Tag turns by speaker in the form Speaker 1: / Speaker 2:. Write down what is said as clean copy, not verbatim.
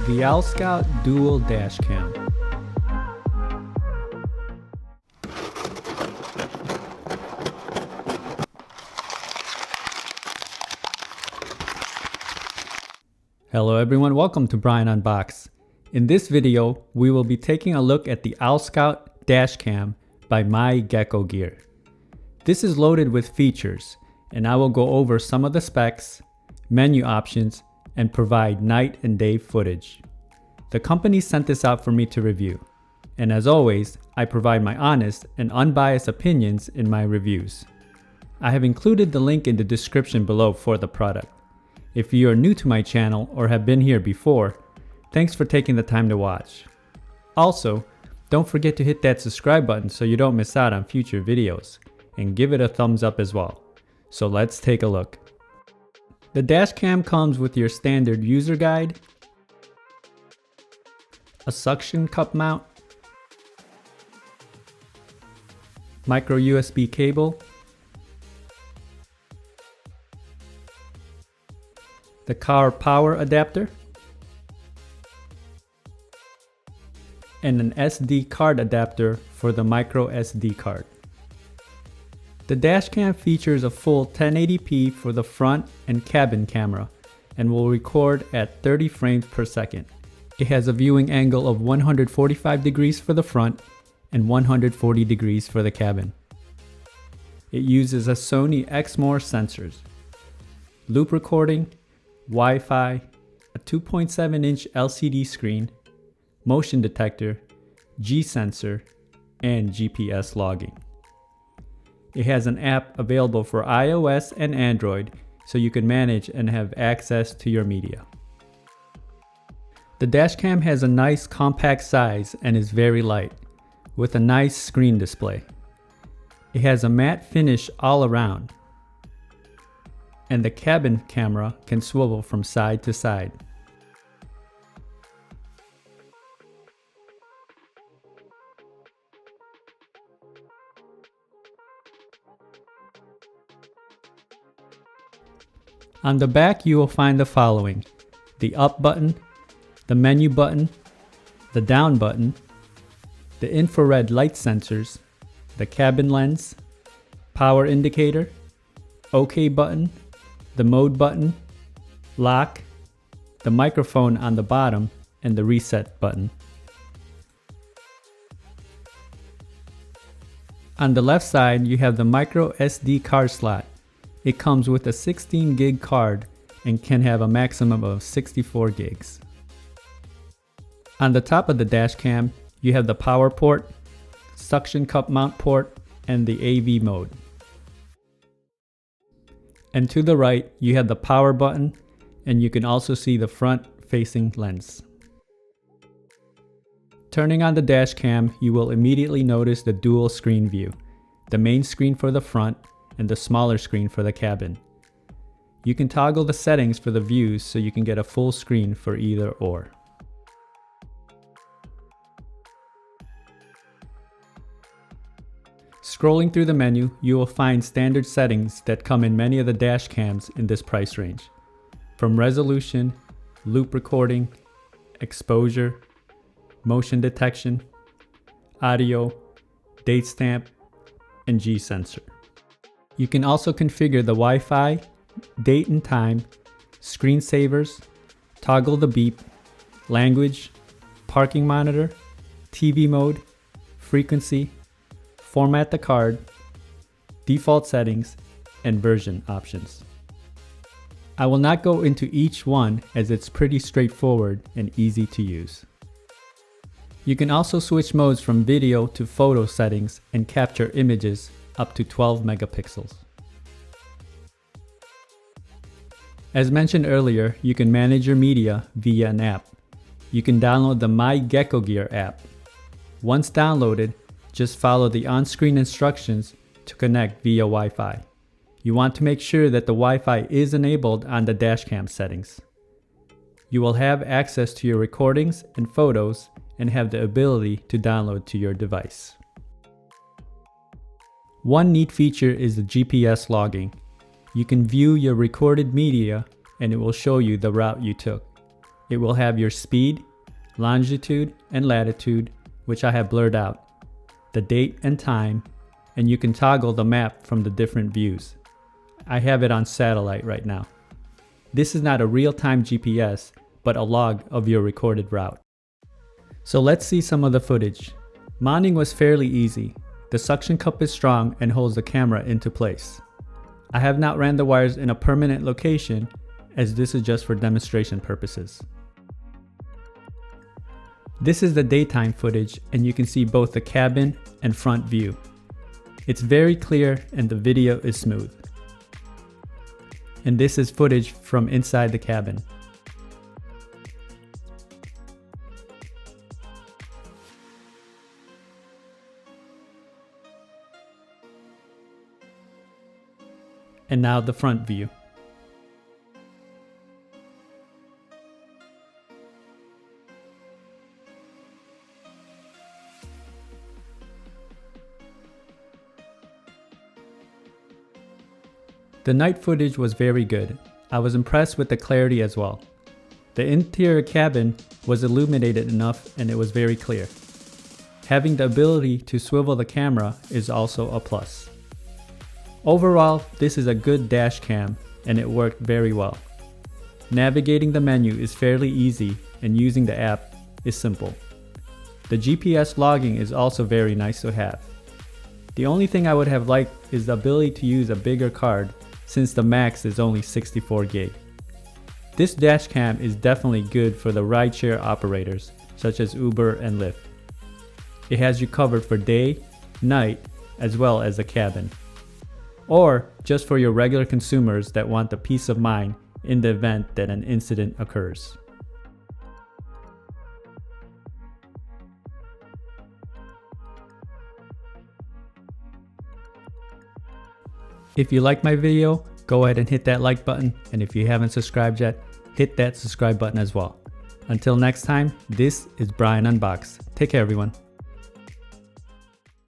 Speaker 1: The OwlScout Dual Dash Cam. Hello everyone, welcome to Brian Unboxed. In this video, we will be taking a look at the OwlScout Dash Cam by myGEKOgear. This is loaded with features, and I will go over some of the specs, menu options, and provide night and day footage. The company sent this out for me to review, and as always, I provide my honest and unbiased opinions in my reviews. I have included the link in the description below for the product. If you are new to my channel or have been here before, thanks for taking the time to watch. Also, don't forget to hit that subscribe button so you don't miss out on future videos, and give it a thumbs up as well. So let's take a look. The dash cam comes with your standard user guide, a suction cup mount, micro USB cable, the car power adapter, and an SD card adapter for the micro SD card. The dash cam features a full 1080p for the front and cabin camera and will record at 30 frames per second. It has a viewing angle of 145 degrees for the front and 140 degrees for the cabin. It uses a Sony Exmor sensors, loop recording, Wi-Fi, a 2.7-inch LCD screen, motion detector, G-sensor, and GPS logging. It has an app available for iOS and Android so you can manage and have access to your media. The dash cam has a nice compact size and is very light, with a nice screen display. It has a matte finish all around, and the cabin camera can swivel from side to side. On the back you will find the following: the up button, the menu button, the down button, the infrared light sensors, the cabin lens, power indicator, OK button, the mode button, lock, the microphone on the bottom, and the reset button. On the left side, you have the micro SD card slot. It comes with a 16 gig card and can have a maximum of 64 gigs. On the top of the dash cam, you have the power port, suction cup mount port, and the AV mode. And to the right, you have the power button, and you can also see the front-facing lens. Turning on the dash cam, you will immediately notice the dual screen view, the main screen for the front and the smaller screen for the cabin. You can toggle the settings for the views so you can get a full screen for either or. Scrolling through the menu, you will find standard settings that come in many of the dash cams in this price range, from resolution, loop recording, exposure, motion detection, audio, date stamp, and G-sensor. You can also configure the Wi-Fi, date and time, screensavers, toggle the beep, language, parking monitor, TV mode, frequency, format the card, default settings, and version options. I will not go into each one as it's pretty straightforward and easy to use. You can also switch modes from video to photo settings and capture images up to 12 megapixels. As mentioned earlier, you can manage your media via an app. You can download the myGEKOgear app. Once downloaded, just follow the on-screen instructions to connect via Wi-Fi. You want to make sure that the Wi-Fi is enabled on the dashcam settings. You will have access to your recordings and photos and have the ability to download to your device. One neat feature is the GPS logging. You can view your recorded media and it will show you the route you took. It will have your speed, longitude, and latitude, which I have blurred out, the date and time, and you can toggle the map from the different views. I have it on satellite right now. This is not a real-time GPS, but a log of your recorded route. So let's see some of the footage. Mounting was fairly easy. The suction cup is strong and holds the camera into place. I have not ran the wires in a permanent location, as this is just for demonstration purposes. This is the daytime footage, and you can see both the cabin and front view. It's very clear and the video is smooth. And this is footage from inside the cabin. And now the front view. The night footage was very good. I was impressed with the clarity as well. The interior cabin was illuminated enough and it was very clear. Having the ability to swivel the camera is also a plus. Overall, this is a good dash cam and it worked very well. Navigating the menu is fairly easy and using the app is simple. The GPS logging is also very nice to have. The only thing I would have liked is the ability to use a bigger card since the max is only 64 gig. This dash cam is definitely good for the rideshare operators such as Uber and Lyft. It has you covered for day, night, as well as the cabin. Or just for your regular consumers that want the peace of mind in the event that an incident occurs. If you like my video, go ahead and hit that like button, and if you haven't subscribed yet, hit that subscribe button as well. Until next time, this is Brian Unboxed. Take care everyone.